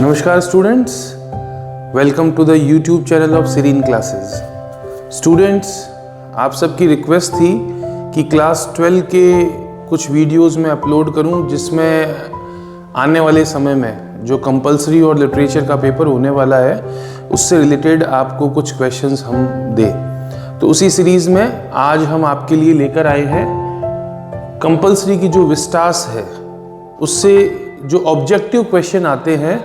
नमस्कार students, welcome to the YouTube channel of सीरीन classes. Students, आप सबकी रिक्वेस्ट थी कि क्लास 12 के कुछ वीडियोस में अपलोड करूं, जिसमें आने वाले समय में जो कंपलसरी और लिटरेचर का पेपर होने वाला है उससे रिलेटेड आपको कुछ क्वेश्चंस हम दें। तो उसी सीरीज़ में आज हम आपके लिए लेकर आए हैं कंपलसरी की जो विस्टास है उससे जो ऑब्जेक्टिव क्वेश्चन आते हैं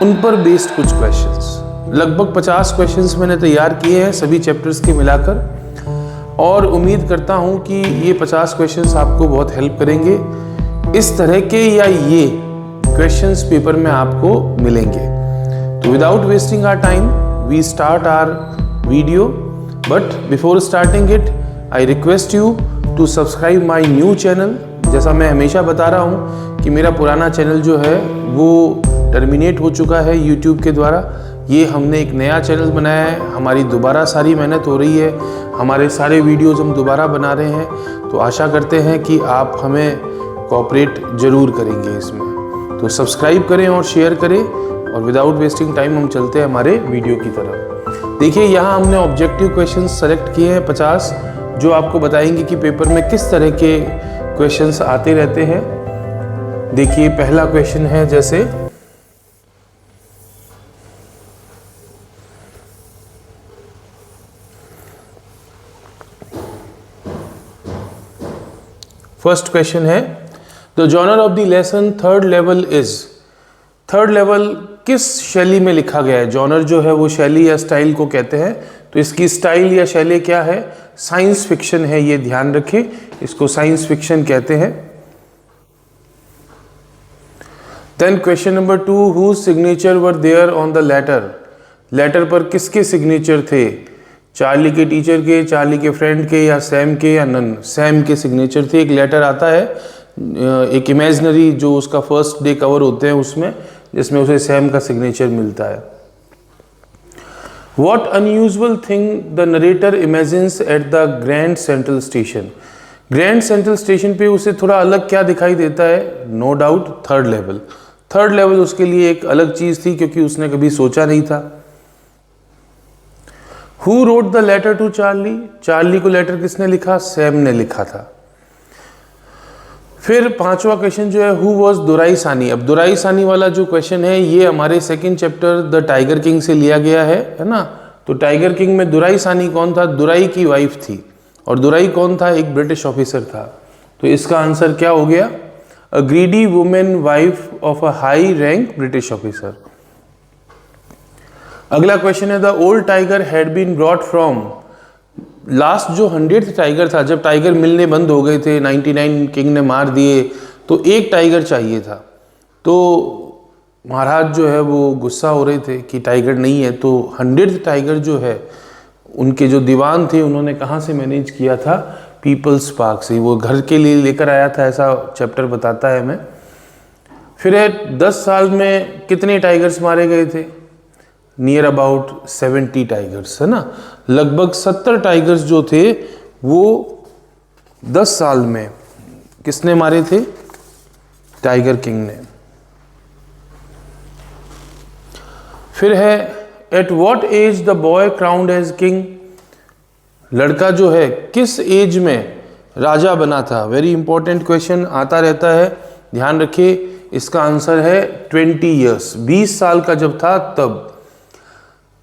उन पर बेस्ड कुछ क्वेश्चंस। लगभग 50 क्वेश्चंस मैंने तैयार किए हैं सभी चैप्टर्स के मिलाकर, और उम्मीद करता हूं कि ये 50 क्वेश्चंस आपको बहुत हेल्प करेंगे। इस तरह के या ये क्वेश्चंस पेपर में आपको मिलेंगे। तो without wasting our time we start our video, but before starting it I request you to subscribe my new channel. जैसा मैं हमेशा बता रहा हूँ कि मेरा पुराना चैनल जो है वो टर्मिनेट हो चुका है यूट्यूब के द्वारा। ये हमने एक नया चैनल बनाया है, हमारी दोबारा सारी मेहनत हो रही है, हमारे सारे वीडियोस हम दोबारा बना रहे हैं। तो आशा करते हैं कि आप हमें कोऑपरेट ज़रूर करेंगे इसमें। तो सब्सक्राइब करें और शेयर करें, और विदाउट वेस्टिंग टाइम हम चलते हैं हमारे वीडियो की तरफ। देखिए, यहाँ हमने ऑब्जेक्टिव क्वेश्चन सेलेक्ट किए हैं 50, जो आपको बताएंगे कि पेपर में किस तरह के क्वेश्चंस आते रहते हैं। देखिए, पहला क्वेश्चन है जैसे फर्स्ट क्वेश्चन है, the genre of the lesson third level is. Third level किस शैली में लिखा गया है? जॉनर जो है वो शैली या स्टाइल को कहते हैं। तो इसकी स्टाइल या शैली क्या है? साइंस फिक्शन है, ये ध्यान रखें, इसको साइंस फिक्शन कहते हैं। Then question number 2, whose signature were there on the letter. Letter पर किसके सिग्नेचर थे? चार्ली के टीचर के, चार्ली के फ्रेंड के, या सैम के, या नन? सैम के सिग्नेचर थे। एक लेटर आता है, एक इमेजिनरी जो उसका फर्स्ट डे कवर होते हैं उसमें, जिसमें उसे सैम का सिग्नेचर मिलता है। What unusual thing the narrator imagines at the Grand Central Station? Grand Central Station पे उसे थोड़ा अलग क्या दिखाई देता है? No doubt third level. Third level उसके लिए एक अलग चीज थी, क्योंकि उसने कभी सोचा नहीं था। Who wrote the letter to Charlie? Charlie को लेटर किसने लिखा? सैम ने लिखा था। फिर पांचवा क्वेश्चन जो है, हु वॉज दुराई सानी। अब दुराई सानी वाला जो क्वेश्चन है ये हमारे second chapter the tiger king से लिया गया है ना। तो टाइगर किंग में दुराई सानी कौन था? दुराई की वाइफ थी। और दुराई कौन था? एक ब्रिटिश ऑफिसर था। तो इसका आंसर क्या हो गया? A greedy women wife of a high rank British officer. अगला क्वेश्चन है, the old tiger had been brought from. Last जो 100th टाइगर था, जब टाइगर मिलने बंद हो गए थे, 99 किंग ने मार दिए, तो एक टाइगर चाहिए था। तो महाराज जो है वो गुस्सा हो रहे थे कि टाइगर नहीं है। तो 100th टाइगर जो है, उनके जो दीवान थे उन्होंने कहाँ से मैनेज किया था? पीपल्स पार्क से। वो घर के लिए लेकर आया था, ऐसा चैप्टर बताता है हमें। फिर है, 10 साल में कितने टाइगर्स मारे गए थे? नियर अबाउट 70 टाइगर्स, है ना। लगभग 70 टाइगर्स जो थे वो 10 साल में किसने मारे थे? टाइगर किंग ने। फिर है, at what age the boy crowned as king. लड़का जो है किस एज में राजा बना था? वेरी इंपॉर्टेंट क्वेश्चन आता रहता है, ध्यान रखिए। इसका आंसर है 20 ईयर्स, 20 साल का जब था तब।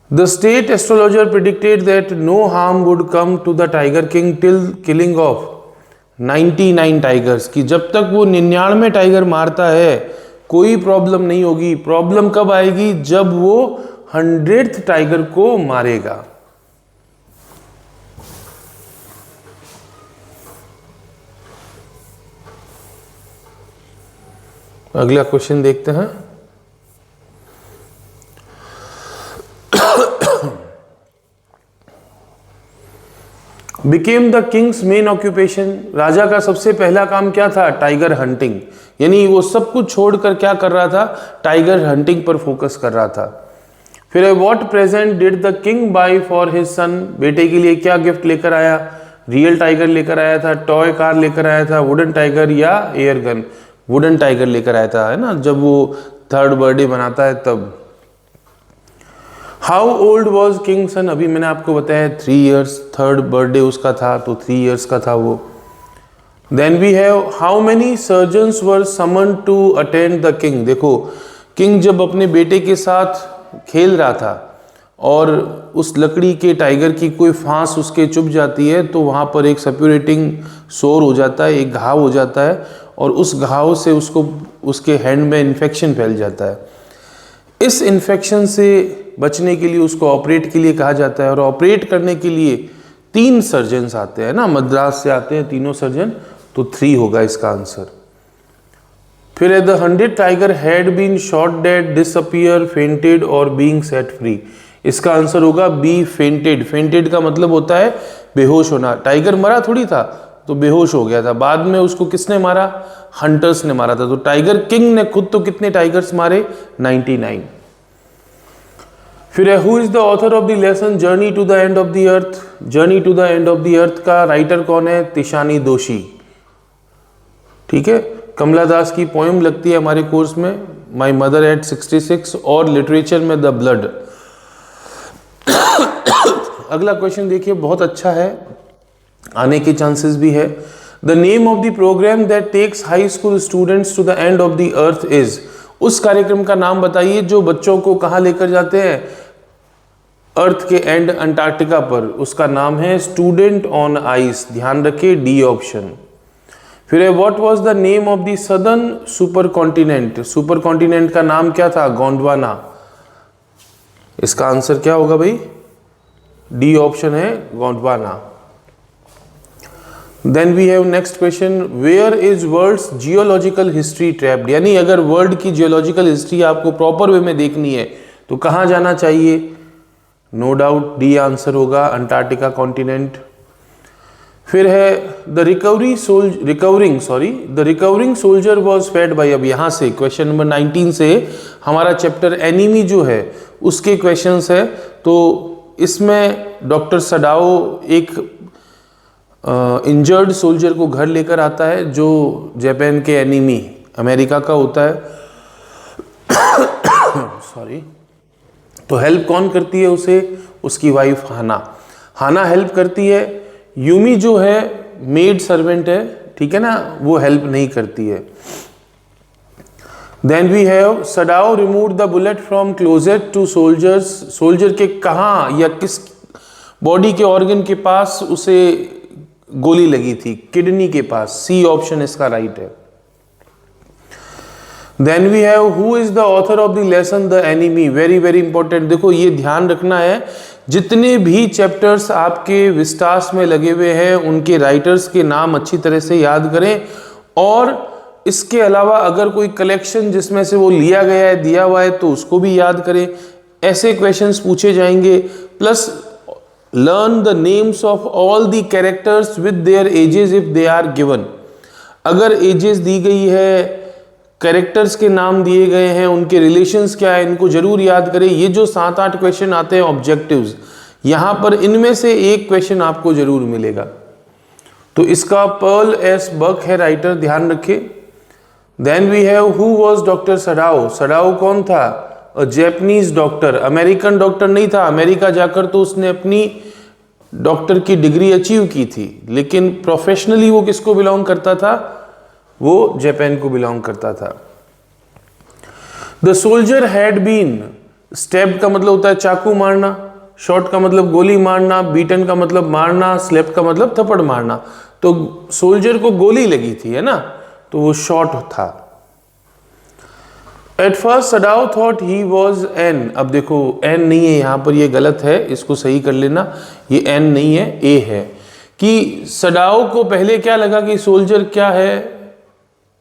The state astrologer predicted that no harm would come to the Tiger King till killing of 99 tigers, कि जब तक वो 99 टाइगर मारता है कोई प्रॉब्लम नहीं होगी। प्रॉब्लम कब आएगी? जब वो 100th टाइगर को मारेगा। अगला क्वेश्चन देखते हैं। Became the king's main occupation. राजा का सबसे पहला काम क्या था? Tiger hunting. यानी वो सब कुछ छोड़कर क्या कर रहा था? टाइगर हंटिंग पर फोकस कर रहा था। फिर what present did the king bye for his son. बेटे के लिए क्या गिफ्ट लेकर आया? रियल टाइगर लेकर आया था, टॉय कार लेकर आया था, वुडन टाइगर, या एयर गन? वुडन टाइगर लेकर आया था, है ना। जब वो 3rd बर्थडे मनाता है तब। हाउ ओल्ड वॉज किंग सन, अभी मैंने आपको बताया 3 years, 3rd बर्थडे उसका था तो 3 years का था वो। Then we have how many surgeons were summon to attend the king. देखो किंग जब अपने बेटे के साथ खेल रहा था और उस लकड़ी के टाइगर की कोई फांस उसके चुभ जाती है तो वहाँ पर एक सप्यूरेटिंग सोर हो जाता है, एक घाव हो जाता है और उस घाव से उसको उसके हैंड में इन्फेक्शन फैल जाता है। इस इन्फेक्शन से बचने के लिए उसको ऑपरेट के लिए कहा जाता है और ऑपरेट करने के लिए 3 सर्जन्स आते हैं ना, मद्रास से आते हैं तीनों सर्जन, तो 3 होगा इसका आंसर। फिर the 100 tiger had been shot dead, disappear, fainted और बीइंग सेट फ्री। इसका आंसर होगा बी, फेंटेड। फेंटेड का मतलब होता है बेहोश होना। टाइगर मरा थोड़ी था, तो बेहोश हो गया था। बाद में उसको किसने मारा? हंटर्स ने मारा था। तो टाइगर किंग ने खुद तो कितने टाइगर्स मारे? 99। फिर who is the author of the lesson journey to the end of the earth. Journey to the end of the earth का राइटर कौन है? तिशानी दोषी। ठीक है, कमला दास की पोएम लगती है हमारे कोर्स में, माई मदर एट 66, और लिटरेचर में द ब्लड। अगला क्वेश्चन देखिए, बहुत अच्छा है, आने के चांसेस भी है। The name of the programme that takes high school students to the end of the earth is. उस कार्यक्रम का नाम बताइए जो बच्चों को कहाँ लेकर जाते हैं? अर्थ के एंड, अंटार्कटिका पर। उसका नाम है स्टूडेंट ऑन आइस। ध्यान रखिए, डी ऑप्शन। फिर है what was the name of the southern super continent. Super continent का नाम क्या था? गोंडवाना। इसका आंसर क्या होगा भाई? डी ऑप्शन है, Gondwana. Then we have next question, where is world's geological history trapped. यानी अगर वर्ल्ड की जियोलॉजिकल हिस्ट्री आपको प्रॉपर वे में देखनी है तो कहाँ जाना चाहिए? नो डाउट डी आंसर होगा, अंटार्कटिका कॉन्टिनेंट। फिर है the recovering soldier was fed by. अब यहाँ से क्वेश्चन नंबर 19 से हमारा चैप्टर एनीमी जो है उसके क्वेश्चंस है। तो इसमें डॉक्टर सडाओ एक इंजर्ड सोल्जर को घर लेकर आता है जो जापान के एनीमी अमेरिका का होता है। सॉरी। तो हेल्प कौन करती है उसे? उसकी वाइफ हाना। हाना हेल्प करती है। यूमी जो है मेड सर्वेंट है, ठीक है ना, वो हेल्प नहीं करती है। Then we have Sadao remove the bullet from closet to soldiers. Soldier के कहाँ या किस बॉडी के ऑर्गन के पास उसे गोली लगी थी? किडनी के पास। सी ऑप्शन इसका राइट है। Then we have who is the author of the lesson the enemy. Very very important. देखो ये ध्यान रखना है, जितने भी चैप्टर्स आपके विस्तास में लगे हुए हैं उनके राइटर्स के नाम अच्छी तरह से याद करें, और इसके अलावा अगर कोई कलेक्शन जिसमें से वो लिया गया है, दिया हुआ है, तो उसको भी याद करें। ऐसे क्वेश्चंस पूछे जाएंगे। Plus learn the names of all the characters with their ages if they are given. अगर एजेस दी गई है, कैरेक्टर्स के नाम दिए गए हैं, उनके रिलेशंस क्या है, इनको जरूर याद करें। ये जो 7-8 क्वेश्चन आते हैं ऑब्जेक्टिव्स, यहां पर इनमें से एक क्वेश्चन आपको जरूर मिलेगा। तो इसका पर्ल एस बक है राइटर, ध्यान रखिए। Then we have who was doctor Sadao. Sadao कौन था? A Japanese doctor, American doctor नहीं था। अमेरिका जाकर तो उसने अपनी डॉक्टर की डिग्री अचीव की थी, लेकिन प्रोफेशनली वो किसको बिलोंग करता था? वो जापान को बिलोंग करता था। The soldier had been stepped का मतलब होता है चाकू मारना, शॉट का मतलब गोली मारना, बीटन का मतलब मारना, स्लेप्ट का मतलब थप्पड़ मारना। तो सोल्जर को गोली लगी थी, है ना, तो वो शॉट था। At first Sadao thought he was an. अब देखो एन नहीं है यहाँ पर, ये गलत है, इसको सही कर लेना। ये एन नहीं है, ए है। कि सडाओ को पहले क्या लगा कि सोल्जर क्या है?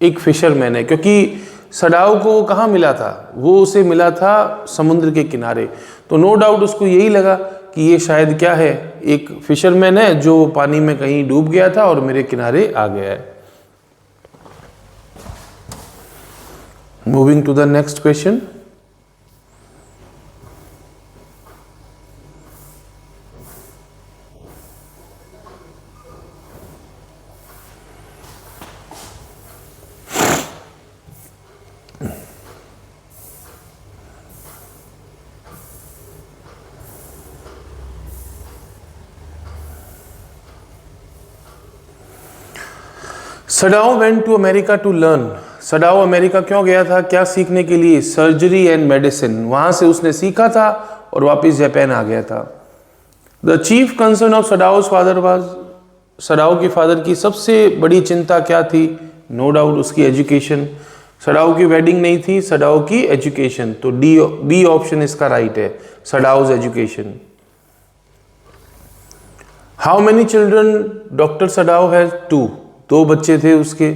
एक फिशरमैन है, क्योंकि सडाओ को कहाँ मिला था? वो उसे मिला था समुद्र के किनारे। तो नो डाउट उसको यही लगा कि ये शायद क्या है? एक फिशरमैन है जो पानी में कहीं डूब गया था और मेरे किनारे आ गया है। Moving to the next question. Sadao went to America to learn. Sadao America क्यों गया था, क्या सीखने के लिए? Surgery and medicine. वहां से उसने सीखा था और वापस जापान आ गया था। The chief concern of Sadao's father was, Sadao के फादर की सबसे बड़ी चिंता क्या थी? नो डाउट उसकी एजुकेशन। सडाओ की वेडिंग नहीं थी, सडाओ की एजुकेशन। तो बी ऑप्शन इसका राइट है, Sadao's education. How many children doctor Sadao has? 2, 2 बच्चे थे उसके।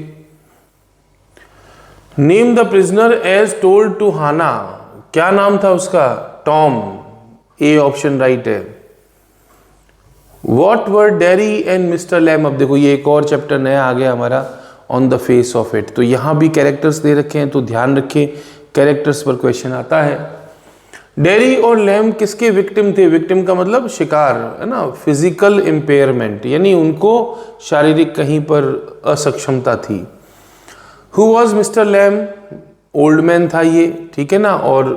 Name the prisoner as told to Hana, क्या नाम था उसका? टॉम। ए ऑप्शन राइट है। What were Derry and mister Lamb? अब देखो ये एक और चैप्टर नया आ गया हमारा, on the face of it. तो यहां भी कैरेक्टर्स दे रखे हैं, तो ध्यान रखें कैरेक्टर्स पर क्वेश्चन आता है। डेरी और लैम किसके विक्टिम थे? विक्टिम का मतलब शिकार, है ना, फिजिकल इम्पेयरमेंट, यानी उनको शारीरिक कहीं पर असक्षमता थी। Who was Mister Lamb? Old man था ये, ठीक है ना। और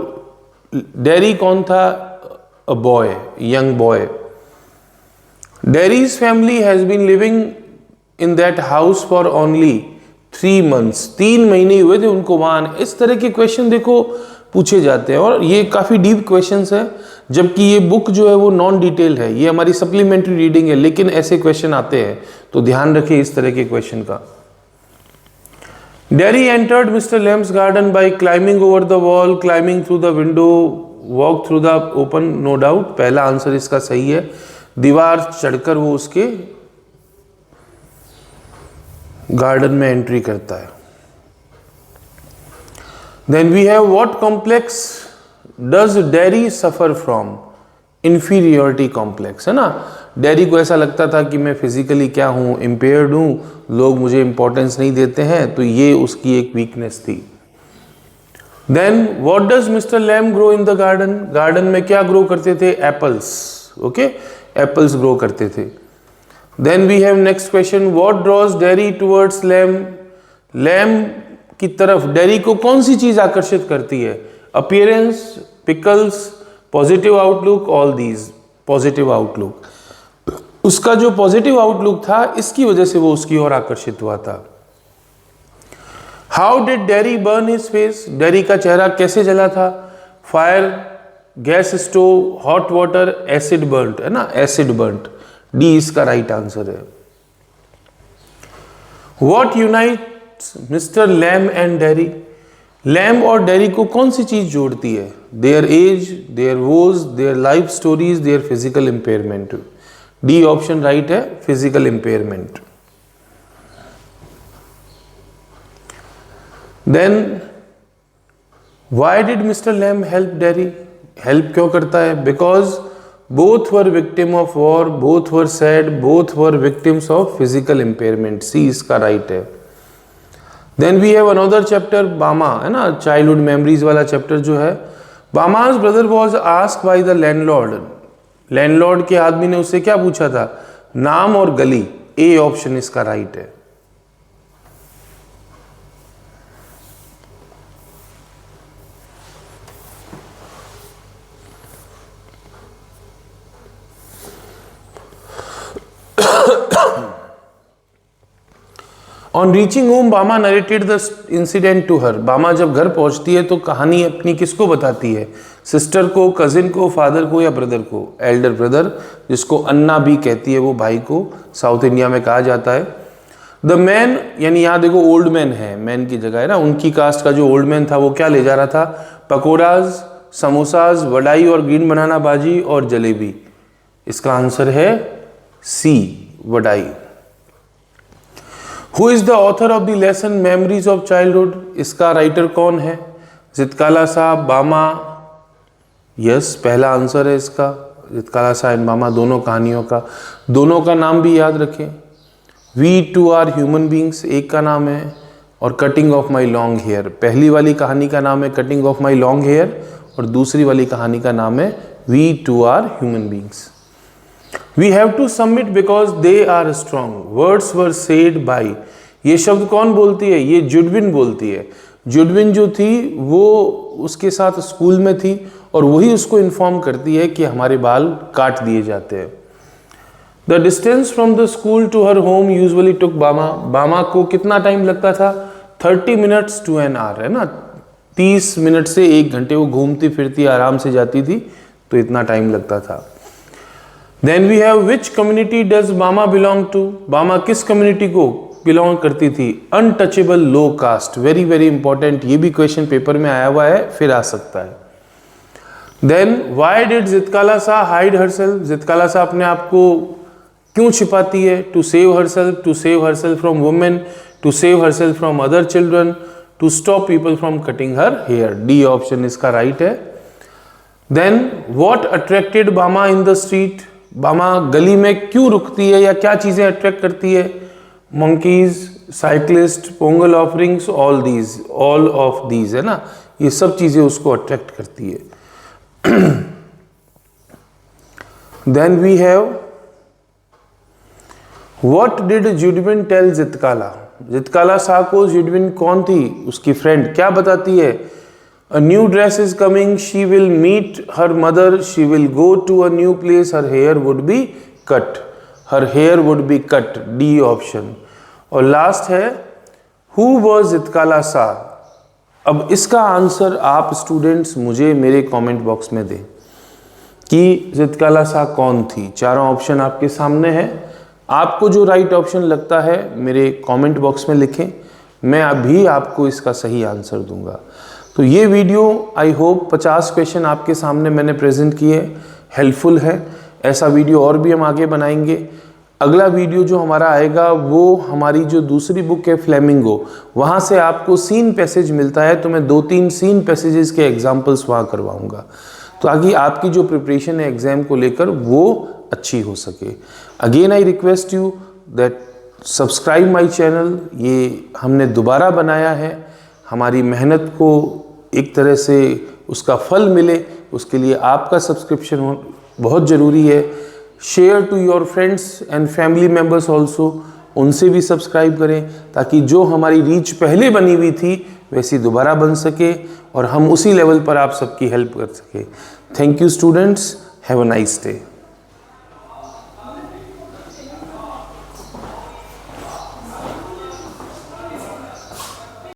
डेरी कौन था? A boy, young boy. Derry's family has been living in that house for only 3 months, 3 महीने हुए थे उनको वहां। इस तरह के क्वेश्चन देखो पूछे जाते हैं और ये काफी डीप क्वेश्चंस है, जबकि ये बुक जो है वो नॉन डिटेल है, ये हमारी सप्लीमेंट्री रीडिंग है, लेकिन ऐसे क्वेश्चन आते हैं, तो ध्यान रखें इस तरह के क्वेश्चन का। Derry entered Mister Lamb's garden by climbing over the wall, climbing through the window, walk through the open. No doubt पहला आंसर इसका सही है, दीवार चढ़कर वो उसके गार्डन में एंट्री करता है। Then we have what complex does Derry suffer from? Inferiority complex, है ना। डेरी को ऐसा लगता था कि मैं फिजिकली क्या हूं, इम्पेयर्ड हूं, लोग मुझे इंपॉर्टेंस नहीं देते हैं, तो ये उसकी एक वीकनेस थी। Then what does Mister Lamb grow in the garden? Garden में क्या ग्रो करते थे? एप्पल्स, ओके, एप्पल्स ग्रो करते थे। Then we have next question, what draws Derry towards Lamb? Lamb की तरफ डेरी को कौन सी चीज आकर्षित करती है? Appearance, pickles, positive outlook, all these. Positive outlook, उसका जो पॉजिटिव आउटलुक था इसकी वजह से वो उसकी ओर आकर्षित हुआ था। How did Derry burn his face? Derry का चेहरा कैसे जला था? Fire, gas stove, hot water, acid burnt, है ना, एसिड बर्न्ट। डी इसका राइट आंसर है। What unites mister Lamb and Derry? Lamb और डेरी को कौन सी चीज जोड़ती है? Their age, their woes, their life stories, their physical impairment. D option right है, physical impairment. Then why did mister Lamb help dairy? Help क्यों करता है? Because both were victim of war, both were sad, both were victims of physical impairment। सी इसका right है। Then we have another chapter, बामा, है ना, childhood memories वाला chapter जो है। बामा's brother was asked by the landlord, landlord के आदमी ने उससे क्या पूछा था? नाम और गली। ए ऑप्शन इसका राइट है। On reaching home Bama narrated the incident to her. Bama जब घर पहुंचती है तो कहानी अपनी किसको बताती है? सिस्टर को, कजिन को, फादर को या ब्रदर को? एल्डर ब्रदर, जिसको अन्ना भी कहती है वो भाई को साउथ इंडिया में कहा जाता है। द मैन, यानी यहाँ देखो ओल्ड मैन है, मैन की जगह है ना, उनकी कास्ट का जो ओल्ड मैन था वो क्या ले जा रहा था? पकौड़ाज, समोसाज, वडाई और ग्रीन बनाना बाजी और जलेबी। इसका आंसर है C, vadai. Who is the author of the lesson memories of childhood? इसका राइटर कौन है? जितकाला साहब, बामा। यस, पहला आंसर है इसका, जितकाला साहब एंड बामा, दोनों कहानियों का। दोनों का नाम भी याद रखें। We too are human beings एक का नाम है, और cutting off my long hair, पहली वाली कहानी का नाम है cutting off my long hair, और दूसरी वाली कहानी का नाम है we too are human beings. We have to submit because they are strong. Words were said by, ये शब्द कौन बोलती है? ये जुडविन बोलती है। जुडविन जो थी वो उसके साथ स्कूल में थी और वही उसको इन्फॉर्म करती है कि हमारे बाल काट दिए जाते हैं। The distance from the school to her home usually took Bama, Bama को कितना टाइम लगता था? 30 मिनट्स टू एन आवर, है ना, 30 मिनट से 1 घंटे वो घूमती फिरती आराम से जाती थी, तो इतना टाइम लगता था। Then we have which community does Bama belong to? Bama किस कम्युनिटी को बिलोंग करती थी? Untouchable low caste, very very important, ये भी क्वेश्चन पेपर में आया हुआ है, फिर आ सकता है। देन वाई डिड ज़ितकाला सा हाइड हरसेल्फ? ज़ितकाला सा अपने आप को क्यों छिपाती है? To save herself from women, to save herself from other children, to stop people from cutting her hair. D option इसका राइट है। देन व्हाट अट्रैक्टेड बामा इन द स्ट्रीट? बामा गली में क्यों रुकती है या क्या चीजें अट्रैक्ट करती है? Monkeys, cyclist, Pongal offerings, all of these, है ना, ये सब चीजें उसको अट्रैक्ट करती है। Then we have what did Judewin tell Zitkala? Zitkala Sa को जुडविन कौन थी? उसकी फ्रेंड। क्या बताती है? A new dress is coming, she will meet her mother, she will go to a new place, her hair would be cut. Her hair would be cut, D option. और last है who was ज़ितकाला सा? अब इसका answer आप students मुझे मेरे comment box में दें कि ज़ितकाला सा कौन थी। चारों ऑप्शन आपके सामने है, आपको जो राइट ऑप्शन लगता है मेरे कमेंट बॉक्स में लिखें, मैं अभी आपको इसका सही आंसर दूंगा। तो ये वीडियो आई होप 50 क्वेश्चन आपके सामने मैंने प्रेजेंट किए, हेल्पफुल है। ऐसा वीडियो और भी हम आगे बनाएंगे। अगला वीडियो जो हमारा आएगा वो हमारी जो दूसरी बुक है फ्लेमिंगो, वहाँ से आपको सीन पैसेज मिलता है, तो मैं 2-3 सीन पैसेजेस के एग्जाम्पल्स वहाँ करवाऊँगा, ताकि आपकी जो प्रिपरेशन है एग्ज़ाम को लेकर वो अच्छी हो सके। Again I request you that subscribe my channel. ये हमने दोबारा बनाया है, हमारी मेहनत को एक तरह से उसका फल मिले, उसके लिए आपका सब्सक्रिप्शन बहुत ज़रूरी है। Share to your friends and family members also, उनसे भी सब्सक्राइब करें ताकि जो हमारी रीच पहले बनी हुई थी वैसी दोबारा बन सके और हम उसी लेवल पर आप सबकी हेल्प कर सके। Thank you students, have a nice day.